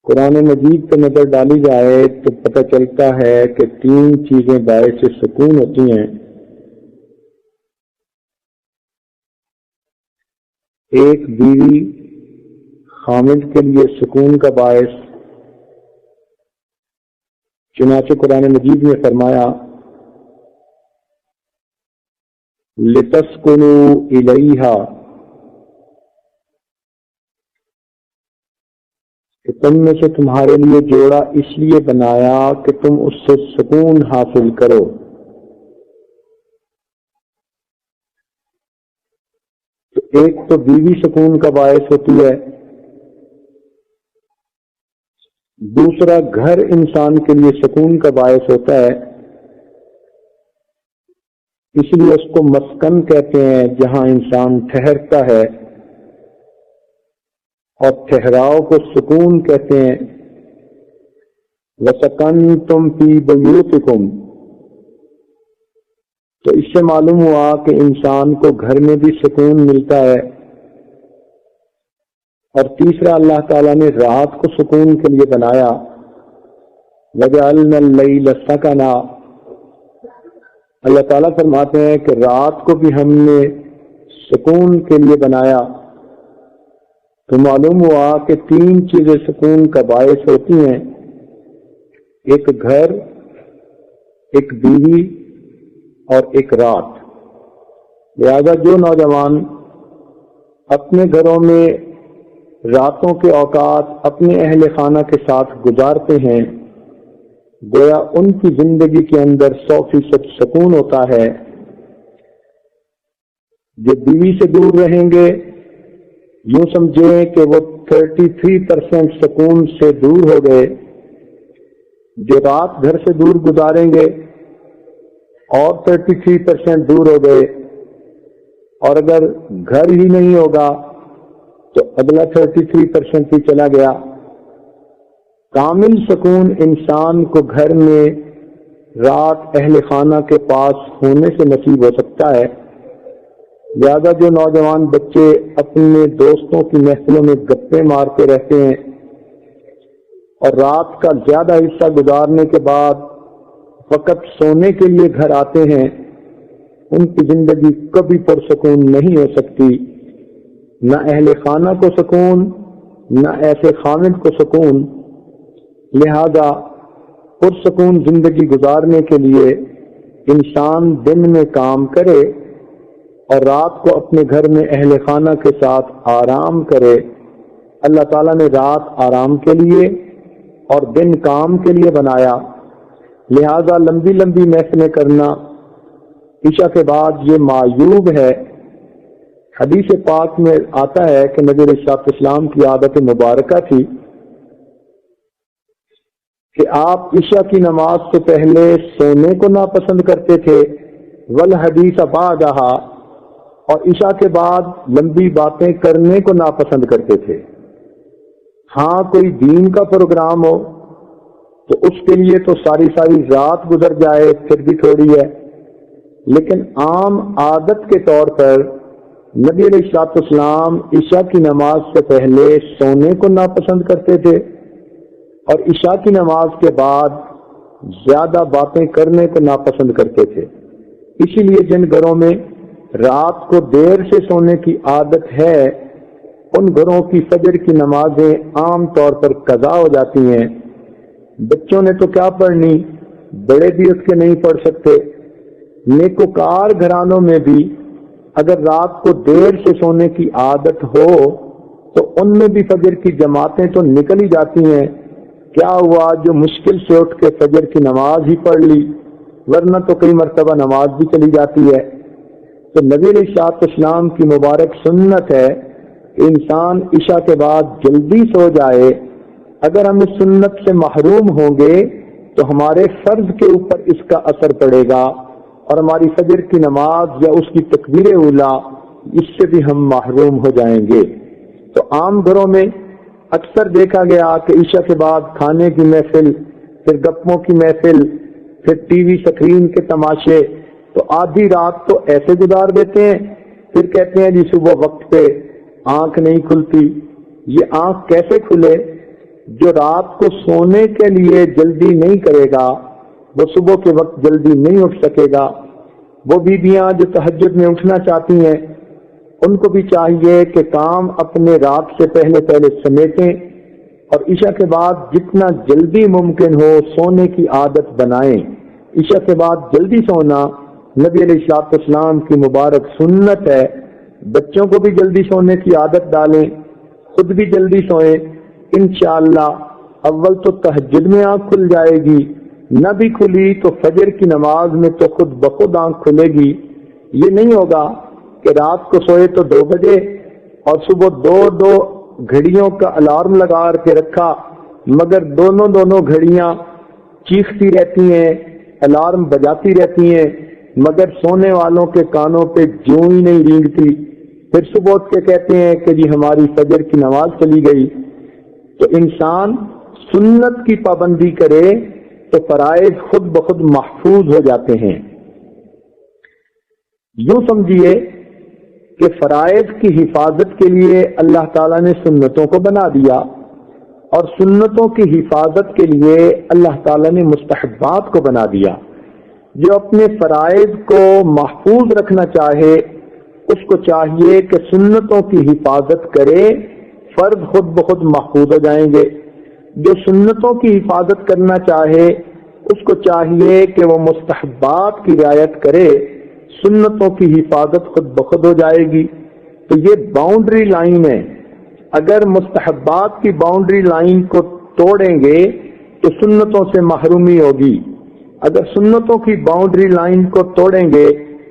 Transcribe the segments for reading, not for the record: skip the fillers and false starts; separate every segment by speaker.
Speaker 1: قرآن مجید پہ نظر ڈالی جائے تو پتہ چلتا ہے کہ 3 چیزیں باعث سکون ہوتی ہیں۔ ایک بیوی خامد کے لیے سکون کا باعث، چنانچہ قرآن مجید میں فرمایا لِتَسْكُنُوا إِلَيْهَا، کہ تم میں سے تمہارے لیے جوڑا اس لیے بنایا کہ تم اس سے سکون حاصل کرو۔ تو ایک تو بیوی سکون کا باعث ہوتی ہے، دوسرا گھر انسان کے لیے سکون کا باعث ہوتا ہے، اس لیے اس کو مسکن کہتے ہیں جہاں انسان ٹھہرتا ہے، اور ٹھہراؤ کو سکون کہتے ہیں۔ وَسَكَنْتُمْ فِي بُيُوتِكُمْ، تو اس سے معلوم ہوا کہ انسان کو گھر میں بھی سکون ملتا ہے۔ اور تیسرا، اللہ تعالیٰ نے رات کو سکون کے لیے بنایا، وَجَعَلْنَا اللَّيْلَ سَكَنًا، اللہ تعالیٰ فرماتے ہیں کہ رات کو بھی ہم نے سکون کے لیے بنایا۔ تو معلوم ہوا کہ 3 چیزیں سکون کا باعث ہوتی ہیں، ایک گھر، ایک بیوی اور ایک رات۔ لہذا جو نوجوان اپنے گھروں میں راتوں کے اوقات اپنے اہل خانہ کے ساتھ گزارتے ہیں، گویا ان کی زندگی کے اندر 100% سکون ہوتا ہے۔ جو بیوی سے دور رہیں گے، یوں سمجھیں کہ وہ 33% سکون سے دور ہو گئے۔ جو رات گھر سے دور گزاریں گے اور 33% دور ہو گئے، اور اگر گھر ہی نہیں ہوگا تو اگلا 33% بھی چلا گیا۔ کامل سکون انسان کو گھر میں رات اہل خانہ کے پاس ہونے سے نصیب ہو سکتا ہے۔ لہذا جو نوجوان بچے اپنے دوستوں کی محفلوں میں گپے مارتے رہتے ہیں اور رات کا زیادہ حصہ گزارنے کے بعد فقط سونے کے لیے گھر آتے ہیں، ان کی زندگی کبھی پرسکون نہیں ہو سکتی۔ نہ اہل خانہ کو سکون، نہ ایسے خامد کو سکون۔ لہذا پرسکون زندگی گزارنے کے لیے انسان دن میں کام کرے اور رات کو اپنے گھر میں اہل خانہ کے ساتھ آرام کرے۔ اللہ تعالیٰ نے رات آرام کے لیے اور دن کام کے لیے بنایا، لہذا لمبی لمبی محفلیں کرنا عشاء کے بعد یہ معیوب ہے۔ حدیث پاک میں آتا ہے کہ نبی علیہ الصلوۃ والسلام کی عادت مبارکہ تھی کہ آپ عشاء کی نماز سے پہلے سونے کو ناپسند کرتے تھے، والحدیث بعدہا، اور عشاء کے بعد لمبی باتیں کرنے کو ناپسند کرتے تھے۔ ہاں کوئی دین کا پروگرام ہو تو اس کے لیے تو ساری رات گزر جائے پھر بھی تھوڑی ہے، لیکن عام عادت کے طور پر نبی علیہ الصلوۃ والسلام عشاء کی نماز سے پہلے سونے کو ناپسند کرتے تھے، اور عشاء کی نماز کے بعد زیادہ باتیں کرنے کو ناپسند کرتے تھے۔ اسی لیے جن گھروں میں رات کو دیر سے سونے کی عادت ہے، ان گھروں کی فجر کی نمازیں عام طور پر قضا ہو جاتی ہیں۔ بچوں نے تو کیا پڑھنی، بڑے بھی اٹھ کے نہیں پڑھ سکتے۔ نیکوکار گھرانوں میں بھی اگر رات کو دیر سے سونے کی عادت ہو تو ان میں بھی فجر کی جماعتیں تو نکل ہی جاتی ہیں۔ کیا ہوا، جو مشکل سے اٹھ کے فجر کی نماز ہی پڑھ لی، ورنہ تو کئی مرتبہ نماز بھی چلی جاتی ہے۔ تو نبی علیہ الصلوۃ والسلام کی مبارک سنت ہے کہ انسان عشاء کے بعد جلدی سو جائے۔ اگر ہم اس سنت سے محروم ہوں گے تو ہمارے فرض کے اوپر اس کا اثر پڑے گا، اور ہماری فجر کی نماز یا اس کی تکبیر اولیٰ اس سے بھی ہم محروم ہو جائیں گے۔ تو عام گھروں میں اکثر دیکھا گیا کہ عشاء کے بعد کھانے کی محفل، پھر گپوں کی محفل، پھر ٹی وی سکرین کے تماشے، تو آدھی رات تو ایسے گزار دیتے ہیں، پھر کہتے ہیں جی صبح وقت پہ آنکھ نہیں کھلتی۔ یہ آنکھ کیسے کھلے؟ جو رات کو سونے کے لیے جلدی نہیں کرے گا وہ صبح کے وقت جلدی نہیں اٹھ سکے گا۔ وہ بیویاں جو تہجد میں اٹھنا چاہتی ہیں ان کو بھی چاہیے کہ کام اپنے رات سے پہلے سمیٹیں اور عشاء کے بعد جتنا جلدی ممکن ہو سونے کی عادت بنائیں۔ عشاء کے بعد جلدی سونا نبی علیہ الصلوۃ والسلام کی مبارک سنت ہے۔ بچوں کو بھی جلدی سونے کی عادت ڈالیں، خود بھی جلدی سوئیں، انشاءاللہ اول تو تہجد میں آنکھ کھل جائے گی، نہ بھی کھلی تو فجر کی نماز میں تو خود بخود آنکھ کھلے گی۔ یہ نہیں ہوگا کہ رات کو سوئے تو 2 بجے اور صبح دو گھڑیوں کا الارم لگا کے رکھا، مگر دونوں گھڑیاں چیختی رہتی ہیں، الارم بجاتی رہتی ہیں، مگر سونے والوں کے کانوں پہ جوں ہی نہیں رینگتی۔ پھر صبح اٹھ کے کہتے ہیں کہ جی ہماری فجر کی نماز چلی گئی۔ تو انسان سنت کی پابندی کرے تو فرائض خود بخود محفوظ ہو جاتے ہیں۔ یوں سمجھیے کہ فرائض کی حفاظت کے لیے اللہ تعالیٰ نے سنتوں کو بنا دیا اور سنتوں کی حفاظت کے لیے اللہ تعالیٰ نے مستحبات کو بنا دیا۔ جو اپنے فرائض کو محفوظ رکھنا چاہے اس کو چاہیے کہ سنتوں کی حفاظت کرے، فرض خود بخود محفوظ ہو جائیں گے۔ جو سنتوں کی حفاظت کرنا چاہے اس کو چاہیے کہ وہ مستحبات کی رعایت کرے، سنتوں کی حفاظت خود بخود ہو جائے گی۔ تو یہ باؤنڈری لائن ہے، اگر مستحبات کی باؤنڈری لائن کو توڑیں گے تو سنتوں سے محرومی ہوگی، اگر سنتوں کی باؤنڈری لائن کو توڑیں گے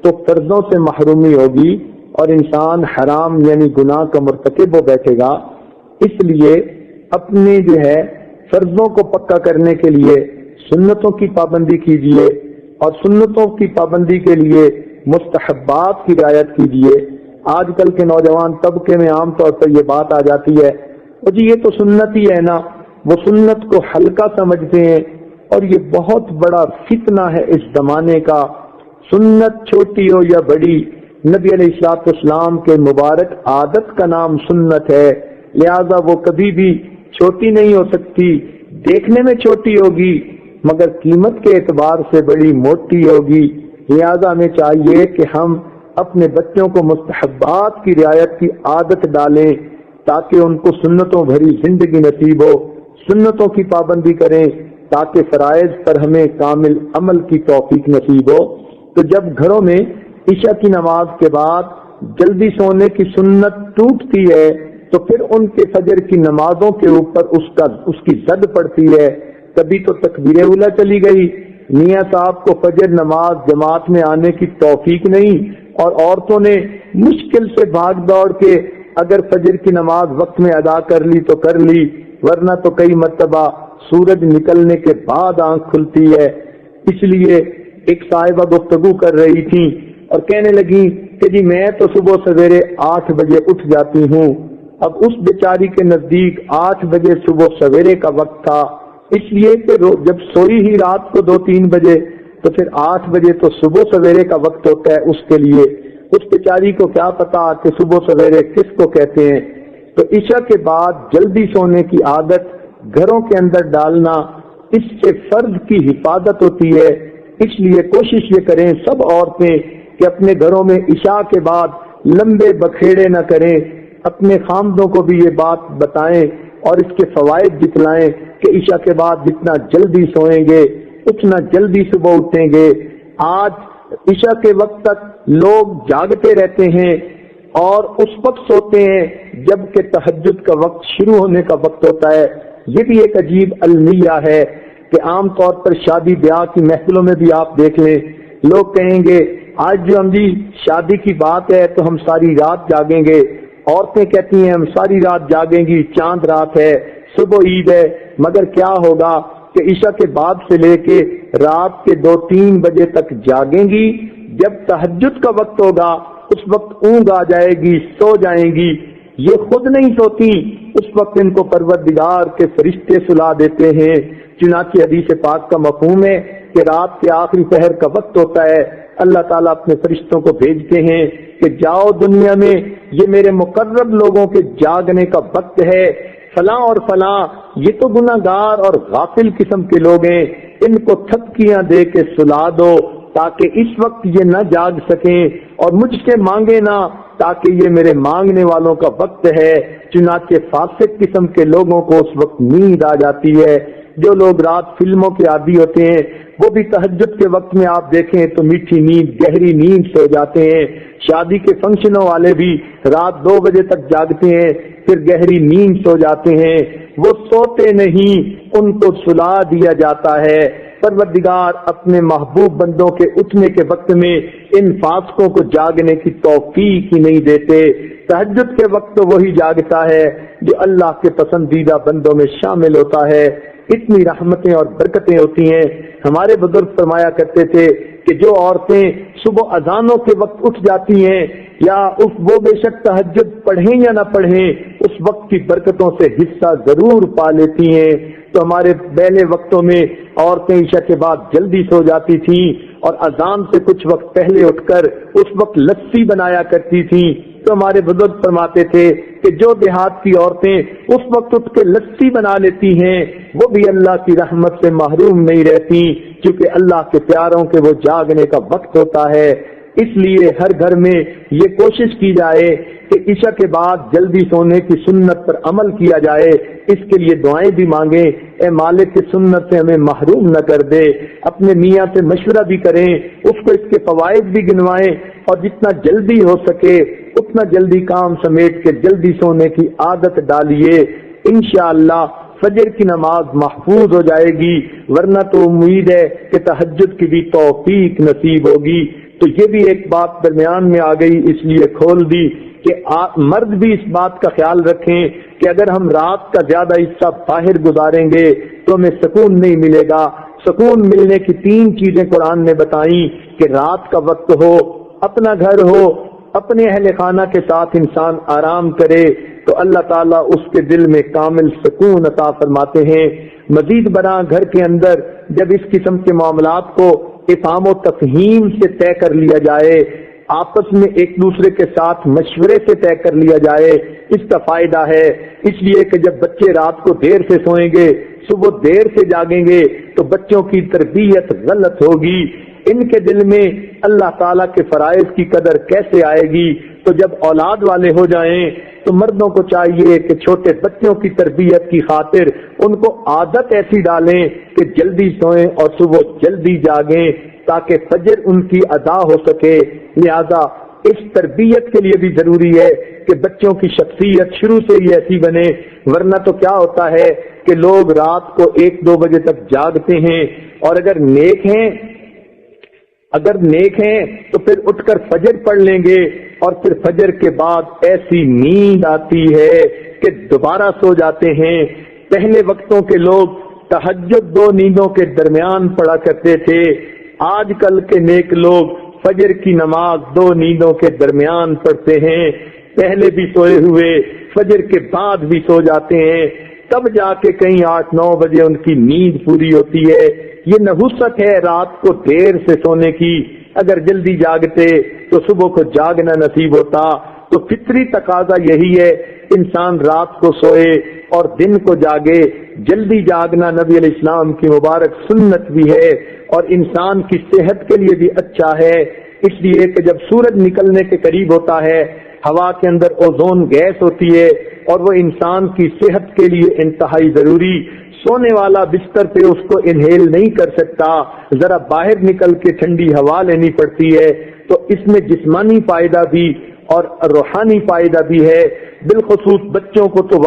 Speaker 1: تو فرضوں سے محرومی ہوگی اور انسان حرام یعنی گناہ کا مرتکب ہو بیٹھے گا۔ اس لیے اپنے فرضوں کو پکا کرنے کے لیے سنتوں کی پابندی کیجیے اور سنتوں کی پابندی کے لیے مستحبات کی رعایت کیجیے۔ آج کل کے نوجوان طبقے میں عام طور پر یہ بات آ جاتی ہے جی یہ تو سنت ہی ہے نا، وہ سنت کو ہلکا سمجھتے ہیں اور یہ بہت بڑا فتنہ ہے اس زمانے کا۔ سنت چھوٹی ہو یا بڑی، نبی علیہ الصلوۃ والسلام کے مبارک عادت کا نام سنت ہے، لہذا وہ کبھی بھی چھوٹی نہیں ہو سکتی۔ دیکھنے میں چھوٹی ہوگی مگر قیمت کے اعتبار سے بڑی موٹی ہوگی، لہذا ہمیں چاہیے کہ ہم اپنے بچوں کو مستحبات کی رعایت کی عادت ڈالیں تاکہ ان کو سنتوں بھری زندگی نصیب ہو، سنتوں کی پابندی کریں تاکہ فرائض پر ہمیں کامل عمل کی توفیق نصیب ہو۔ تو جب گھروں میں عشاء کی نماز کے بعد جلدی سونے کی سنت ٹوٹتی ہے تو پھر ان کے فجر کی نمازوں کے اوپر اس کی زد پڑتی ہے۔ کبھی تو تکبیر اولیٰ چلی گئی، میاں صاحب کو فجر نماز جماعت میں آنے کی توفیق نہیں اور عورتوں نے مشکل سے بھاگ دوڑ کے اگر فجر کی نماز وقت میں ادا کر لی تو کر لی، ورنہ تو کئی مرتبہ سورج نکلنے کے بعد آنکھ کھلتی ہے۔ اس لیے ایک صاحبہ گفتگو کر رہی تھی اور کہنے لگی کہ جی میں تو صبح سویرے 8 بجے اٹھ جاتی ہوں۔ اب اس بیچاری کے نزدیک 8 بجے صبح سویرے کا وقت تھا، اس لیے کہ جب سوئی ہی رات کو 2-3 بجے تو پھر 8 بجے تو صبح سویرے کا وقت ہوتا ہے اس کے لیے۔ اس بیچاری کو کیا پتا کہ صبح سویرے کس کو کہتے ہیں۔ تو عشاء کے بعد جلدی سونے کی عادت گھروں کے اندر ڈالنا، اس سے فرض کی حفاظت ہوتی ہے۔ اس لیے کوشش یہ کریں سب عورتیں کہ اپنے گھروں میں عشاء کے بعد لمبے بکھیڑے نہ کریں، اپنے خامدوں کو بھی یہ بات بتائیں اور اس کے فوائد دکھلائیں کہ عشاء کے بعد جتنا جلدی سوئیں گے اتنا جلدی صبح اٹھیں گے۔ آج عشاء کے وقت تک لوگ جاگتے رہتے ہیں اور اس وقت سوتے ہیں جبکہ تہجد کا وقت شروع ہونے کا وقت ہوتا ہے۔ یہ بھی ایک عجیب المیہ ہے کہ عام طور پر شادی بیاہ کی محفلوں میں بھی آپ دیکھ لیں، لوگ کہیں گے آج جو ہم جی شادی کی بات ہے تو ہم ساری رات جاگیں گے، عورتیں کہتی ہیں ہم ساری رات جاگیں گی، چاند رات ہے، صبح عید ہے، مگر کیا ہوگا کہ عشاء کے بعد سے لے کے رات کے 2-3 بجے تک جاگیں گی، جب تہجد کا وقت ہوگا اس وقت اونگ آ جائے گی، سو جائیں گی۔ یہ خود نہیں سوتی، اس وقت ان کو پروردگار کے فرشتے سلا دیتے ہیں۔ چنانچہ حدیث پاک کا مفہوم ہے کہ رات کے آخری پہر کا وقت ہوتا ہے، اللہ تعالیٰ اپنے فرشتوں کو بھیجتے ہیں کہ جاؤ دنیا میں یہ میرے مقرب لوگوں کے جاگنے کا وقت ہے، فلاں اور فلاں یہ تو گناہگار اور غافل قسم کے لوگ ہیں، ان کو تھپکیاں دے کے سلا دو تاکہ اس وقت یہ نہ جاگ سکیں اور مجھ سے مانگے نہ، تاکہ یہ میرے مانگنے والوں کا وقت ہے۔ چنانچہ فاسق قسم کے لوگوں کو اس وقت نیند آ جاتی ہے۔ جو لوگ رات فلموں کے عادی ہوتے ہیں وہ بھی تہجد کے وقت میں آپ دیکھیں تو میٹھی نیند، گہری نیند سو جاتے ہیں۔ شادی کے فنکشنوں والے بھی رات 2 بجے تک جاگتے ہیں، پھر گہری نیند سو جاتے ہیں۔ وہ سوتے نہیں، ان کو سلا دیا جاتا ہے۔ پروردگار اپنے محبوب بندوں کے اٹھنے کے وقت میں ان فاسقوں کو جاگنے کی توفیق ہی نہیں دیتے۔ تہجد کے وقت تو وہی جاگتا ہے جو اللہ کے پسندیدہ بندوں میں شامل ہوتا ہے۔ اتنی رحمتیں اور برکتیں ہوتی ہیں۔ ہمارے بزرگ فرمایا کرتے تھے کہ جو عورتیں صبح اذانوں کے وقت اٹھ جاتی ہیں یا وہ بے شک تہجد پڑھیں یا نہ پڑھیں اس وقت کی برکتوں سے حصہ ضرور پا لیتی ہیں۔ تو ہمارے پہلے وقتوں میں عورتیں عشاء کے بعد جلدی سو جاتی تھیں اور اذان سے کچھ وقت پہلے اٹھ کر اس وقت لسی بنایا کرتی تھیں۔ تو ہمارے بزرگ فرماتے تھے کہ جو دیہات کی عورتیں اس وقت اٹھ کے لسی بنا لیتی ہیں وہ بھی اللہ کی رحمت سے محروم نہیں رہتی، کیونکہ اللہ کے پیاروں کے وہ جاگنے کا وقت ہوتا ہے۔ اس لیے ہر گھر میں یہ کوشش کی جائے کہ عشاء کے بعد جلدی سونے کی سنت پر عمل کیا جائے۔ اس کے لیے دعائیں بھی مانگیں، اے مالک کی سنت سے ہمیں محروم نہ کر دے۔ اپنے میاں سے مشورہ بھی کریں، اس کو اس کے فوائد بھی گنوائیں اور جتنا جلدی ہو سکے اتنا جلدی کام سمیٹ کے جلدی سونے کی عادت ڈالیے۔ انشاءاللہ فجر کی نماز محفوظ ہو جائے گی، ورنہ تو امید ہے کہ تہجد کی بھی توفیق نصیب ہوگی۔ تو یہ بھی ایک بات درمیان میں آ گئی، اس لیے کھول دی کہ مرد بھی اس بات کا خیال رکھیں کہ اگر ہم رات کا زیادہ حصہ باہر گزاریں گے تو ہمیں سکون نہیں ملے گا۔ سکون ملنے کی 3 چیزیں قرآن نے بتائیں کہ رات کا وقت ہو، اپنا گھر ہو، اپنے اہل خانہ کے ساتھ انسان آرام کرے تو اللہ تعالیٰ اس کے دل میں کامل سکون عطا فرماتے ہیں۔ مزید برآں گھر کے اندر جب اس قسم کے معاملات کو افہام و تفہیم سے طے کر لیا جائے، آپس میں ایک دوسرے کے ساتھ مشورے سے طے کر لیا جائے، اس کا فائدہ ہے۔ اس لیے کہ جب بچے رات کو دیر سے سوئیں گے، صبح دیر سے جاگیں گے تو بچوں کی تربیت غلط ہوگی، ان کے دل میں اللہ تعالیٰ کے فرائض کی قدر کیسے آئے گی؟ تو جب اولاد والے ہو جائیں تو مردوں کو چاہیے کہ چھوٹے بچوں کی تربیت کی خاطر ان کو عادت ایسی ڈالیں کہ جلدی سوئیں اور صبح جلدی جاگیں تاکہ فجر ان کی ادا ہو سکے۔ لہذا اس تربیت کے لیے بھی ضروری ہے کہ بچوں کی شخصیت شروع سے ہی ایسی بنے، ورنہ تو کیا ہوتا ہے کہ لوگ رات کو 1-2 بجے تک جاگتے ہیں اور اگر نیک ہیں تو پھر اٹھ کر فجر پڑھ لیں گے اور پھر فجر کے بعد ایسی نیند آتی ہے کہ دوبارہ سو جاتے ہیں۔ پہلے وقتوں کے لوگ تہجد 2 نیندوں کے درمیان پڑھا کرتے تھے، آج کل کے نیک لوگ فجر کی نماز 2 نیندوں کے درمیان پڑھتے ہیں، پہلے بھی سوئے ہوئے فجر کے بعد بھی سو جاتے ہیں، تب جا کے کہیں 8-9 بجے ان کی نیند پوری ہوتی ہے۔ یہ نحوست ہے رات کو دیر سے سونے کی، اگر جلدی جاگتے تو صبح کو جاگنا نصیب ہوتا۔ تو فطری تقاضا یہی ہے، انسان رات کو سوئے اور دن کو جاگے۔ جلدی جاگنا نبی علیہ السلام کی مبارک سنت بھی ہے اور انسان کی صحت کے لیے بھی اچھا ہے، اس لیے کہ جب سورج نکلنے کے قریب ہوتا ہے ہوا کے اندر اوزون گیس ہوتی ہے اور وہ انسان کی صحت کے لیے انتہائی ضروری، سونے والا بستر پہ اس کو انہیل نہیں کر سکتا، ذرا باہر نکل کے ٹھنڈی ہوا لینی پڑتی ہے۔ تو اس میں جسمانی فائدہ بھی اور روحانی فائدہ بھی ہے، بالخصوص بچوں کو تو